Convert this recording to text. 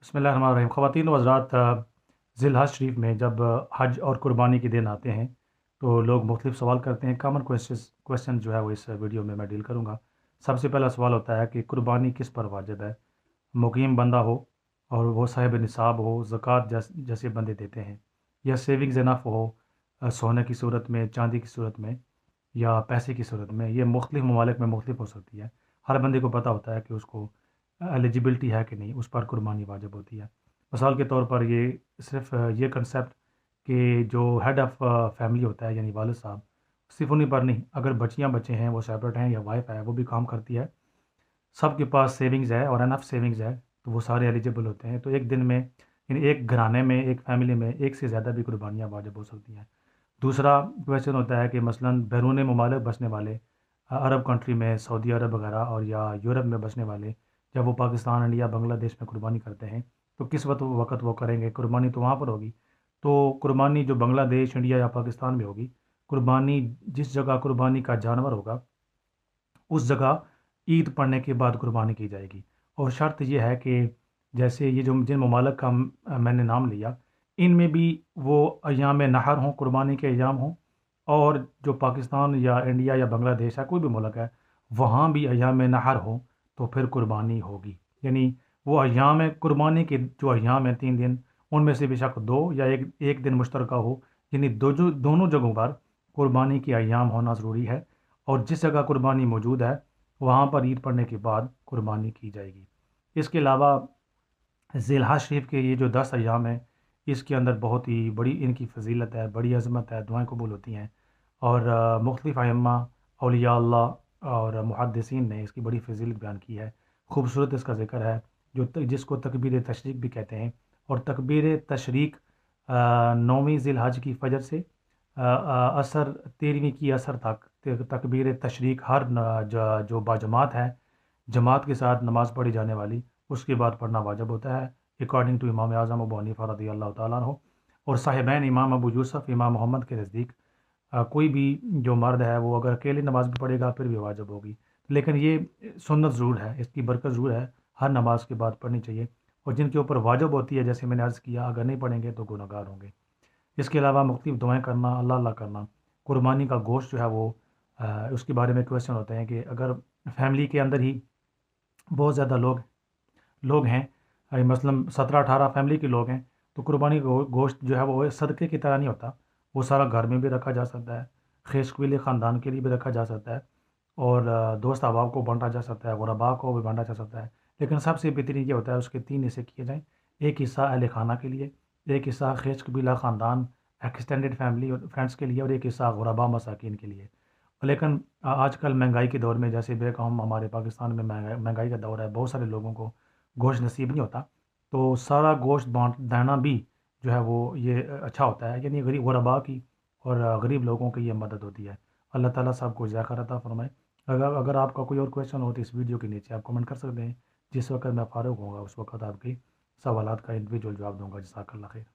बिस्मिल्लाहिर्रहमानिर्रहीम। ख़वातीन व हज़रात, ज़िल-हज शरीफ में जब हज और कुर्बानी के दिन आते हैं तो लोग मुख्तलिफ़ सवाल करते हैं। कॉमन क्वेश्चन जो है वो इस वीडियो में मैं डील करूँगा। सबसे पहला सवाल होता है कि कुर्बानी किस पर वाजिब है? मुकीम बंदा हो और वो साहिब निसाब हो, ज़कात जैसे बंदे देते हैं, या सेविंग्स इनफ हो, सोने की सूरत में, चांदी की सूरत में, या पैसे की सूरत में। ये मुख्तलिफ़ ममालिक में मुख्तलिफ हो सकती है। हर बंदे को पता होता है कि उसको एलिजिबिलिटी है कि नहीं, उस पर कुर्बानी वाजिब होती है। मिसाल के तौर पर ये सिर्फ़ ये कंसेप्ट कि जो हेड ऑफ़ फैमिली होता है यानी वालिद साहब, सिर्फ़ उन्हीं पर नहीं, अगर बच्चियाँ बच्चे हैं वो सेपरेट हैं या वाइफ़ है वो भी काम करती है, सबके पास सेविंग्स है और इनफ सेविंग्स है, तो वो सारे एलिजिबल होते हैं। तो एक दिन में यानी एक घराने में, एक फैमिली में एक से ज़्यादा भी कुर्बानियाँ वाजिब हो सकती हैं। दूसरा क्वेश्चन होता है कि मसलन बैरून ममालिक बसने वाले, अरब कंट्री में, सऊदी अरब वगैरह, और या यूरोप में बसने वाले, जब वो पाकिस्तान, इंडिया, बांग्लादेश में कुर्बानी करते हैं तो किस वक्त वो करेंगे कुर्बानी? तो वहाँ पर होगी। तो कुर्बानी जो बांग्लादेश, इंडिया या पाकिस्तान में होगी, कुर्बानी जिस जगह कुर्बानी का जानवर होगा उस जगह ईद पड़ने के बाद कुर्बानी की जाएगी। और शर्त ये है कि जैसे ये जो जिन ममालिक का मैंने नाम लिया, इनमें भी वो अय्याम नहर हों, कुर्बानी के अय्याम हों, और जो पाकिस्तान या इंडिया या बांग्लादेश है, कोई भी मुल्क है, वहाँ भी अय्याम नहर हो तो फिर कुर्बानी होगी। यानी वो अय्याम कुर्बानी के जो अय्याम हैं 3 दिन, उनमें से बेशक 2 या एक दिन मुश्तरका हो, यानी दोनों जगहों पर कुर्बानी के अय्याम होना ज़रूरी है। और जिस जगह कुर्बानी मौजूद है वहाँ पर ईद पड़ने के बाद कुर्बानी की जाएगी। इसके अलावा ज़िल-हज शरीफ के ये जो 10 अय्याम हैं, इसके अंदर बहुत ही बड़ी इनकी फ़ज़ीलत है, बड़ी अज़मत है, दुआएँ कबूल होती हैं। और मुख्तलिफ़ अइम्मा, औलिया अल्लाह और मुहद्दिसीन ने इसकी बड़ी फ़ज़ीलत बयान की है। खूबसूरत इसका ज़िक्र है, जिसको तकबीर तशरीक भी कहते हैं। और तकबीर तशरीक 9वीं ज़िल-हज की फ़जर से असर 13वीं की असर तक तकबीर तशरीक हर जो बाजमात है, जमात के साथ नमाज़ पढ़ी जाने वाली, उसके बाद पढ़ना वाजिब होता है, अकॉर्डिंग टू इमाम आज़म अबू हनीफ़ा रज़ियल्लाहु तआला अन्हु। और साहिबैन इमाम अबू यूसुफ़, इमाम मोहम्मद के नज़दीक कोई भी जो मर्द है वो अगर अकेले नमाज़ भी पढ़ेगा फिर भी वाजिब होगी। लेकिन ये सुन्नत ज़रूर है, इसकी बरकत ज़रूर है, हर नमाज के बाद पढ़नी चाहिए। और जिनके ऊपर वाजिब होती है, जैसे मैंने अर्ज़ किया, अगर नहीं पढ़ेंगे तो गुनहगार होंगे। इसके अलावा मुख्तलिफ़ दुआएँ करना, अल्लाह अल्लाह करना, कुर्बानी का गोश्त जो है वो उसके बारे में क्वेश्चन होते हैं कि अगर फैमिली के अंदर ही बहुत ज़्यादा लोग हैं, मसलन 17-18 फैमिली के लोग हैं, तो कुर्बानी गोश्त जो है वो सदक़े की तरह नहीं होता। वो सारा घर में भी रखा जा सकता है, ख़ेश के लिए ख़ानदान के लिए भी रखा जा सकता है, और दोस्त अहबाब को बाँटा जा सकता है, ग़ुरबा को भी बाँटा जा सकता है। लेकिन सबसे बेहतरीन ये होता है उसके 3 हिस्से किए जाएँ। एक हिस्सा अहले खाना के लिए, एक हिस्सा ख़ेश कबीला ख़ानदान एक्सटेंडेड फैमिली और फ्रेंड्स के लिए, और एक हिस्सा ग़ुरबा मसाकीन के लिए। लेकिन आजकल महंगाई के दौर में, जैसे बेकौम हमारे पाकिस्तान में महंगाई का दौर है, बहुत सारे लोगों को गोश्त नसीब नहीं होता, तो सारा गोश्त बाँट देना भी जो है वो ये अच्छा होता है। यानी गरीब ग़ुरबा की और गरीब लोगों की ये मदद होती है। अल्लाह ताला सबको जज़ा खैर अता फ़रमाए। अगर आपका कोई और क्वेश्चन हो तो इस वीडियो के नीचे आप कमेंट कर सकते हैं। जिस वक़्त मैं फ़ारिग होऊँगा उस वक़्त आपके सवालात का इंडिविजुअल जवाब दूँगा। जज़ाकल्लाह खैर।